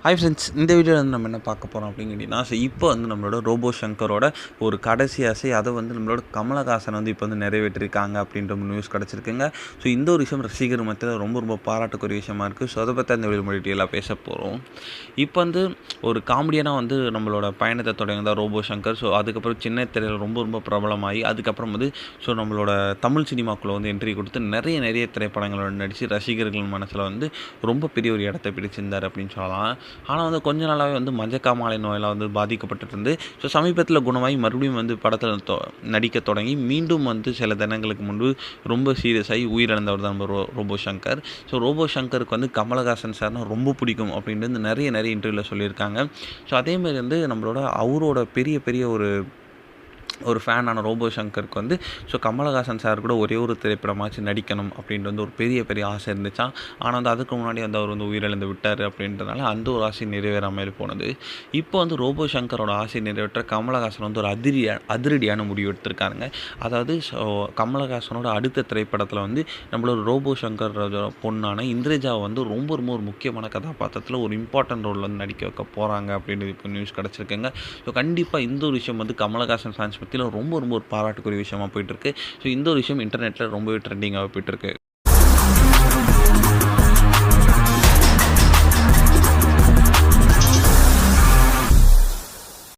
Hi friends, இந்த வீடியோவில் வந்து நம்ம என்ன பார்க்க போகிறோம் அப்படின்னு கேட்டிங்கன்னா, இப்போ வந்து நம்மளோட ரோபோ சங்கரோட ஒரு கடைசி ஆசை அதை வந்து நம்மளோட கமலஹாசன் வந்து இப்போ வந்து நிறைவேற்றிருக்காங்க அப்படின்ற ஒரு நியூஸ் கிடச்சிருக்குங்க. ஸோ இந்த ஒரு விஷயம் ரசிகர் மத்தியில் ரொம்ப ரொம்ப பாராட்டுக்குரிய விஷயமா இருக்குது. ஸோ அதை பற்றி அந்த வீடியோ டீட்டெயிலாக பேச போகிறோம். இப்போ வந்து ஒரு காமெடியனாக வந்து நம்மளோட பயணத்தை தொடங்கிதான் ரோபோ சங்கர். ஸோ அதுக்கப்புறம் சின்ன திரையில் ரொம்ப ரொம்ப பிரபலமாகி அதுக்கப்புறம் வந்து ஸோ நம்மளோட தமிழ் சினிமாக்குள்ளே வந்து என்ட்ரி கொடுத்து நிறைய திரைப்படங்களோட நடித்து ரசிகர்கள் மனசில் வந்து ரொம்ப பெரிய ஒரு இடத்தை பிடிச்சிருந்தார் அப்படின்னு சொல்லலாம். ஆனால் வந்து கொஞ்ச நாளாகவே வந்து மஞ்சக்காமாலை நோயால் வந்து பாதிக்கப்பட்டு இருந்து ஸோ சமீபத்தில் குணமாகி மறுபடியும் வந்து படத்தில் நடிக்க தொடங்கி மீண்டும் வந்து சில தினங்களுக்கு முன்பு ரொம்ப சீரியஸாகி உயிரிழந்தவர் தான் நம்ம ரோபோ சங்கர். ஸோ ரோபோ சங்கருக்கு வந்து கமலஹாசன் சார்னால் ரொம்ப பிடிக்கும் அப்படின்ட்டு நிறைய இன்டர்வியூவில் சொல்லியிருக்காங்க. ஸோ அதேமாதிரி வந்து நம்மளோட அவரோட பெரிய ஒரு ஃபேனான ரோபோ சங்கருக்கு வந்து ஸோ கமலஹாசன் சார் கூட ஒரே ஒரு திரைப்படமாச்சு நடிக்கணும் அப்படின்ட்டு வந்து ஒரு பெரிய ஆசை இருந்துச்சான். ஆனால் வந்து அதுக்கு முன்னாடி வந்து அவர் வந்து உயிரிழந்து விட்டார் அப்படின்றதுனால அந்த ஒரு ஆசை நிறைவேறாமல் போனது. இப்போ வந்து ரோபோ சங்கரோட ஆசை நிறைவேற்ற கமலஹாசன் வந்து ஒரு அதிரடியான முடிவு எடுத்திருக்காருங்க. அதாவது கமலஹாசனோட அடுத்த திரைப்படத்தில் வந்து நம்மளோட ரோபோ சங்கர் பொண்ணான இந்திரஜாவை வந்து ரொம்ப ஒரு முக்கியமான கதாபாத்திரத்தில் ஒரு இம்பார்ட்டன்ட் ரோல் வந்து நடிக்க வைக்க போகிறாங்க அப்படின்னு இப்போ நியூஸ் கிடச்சிருக்குங்க. ஸோ கண்டிப்பாக இந்த ஒரு விஷயம் வந்து கமலஹாசன் ஃபேன்ஸ் பற்றியில் ரொம்ப ஒரு பாராட்டுக்குரிய விஷயமா போயிட்டுருக்கு. ஸோ இந்த ஒரு விஷயம் இன்டர்நெட்டில் ரொம்பவே ட்ரெண்டிங்காக போயிட்டுருக்கு.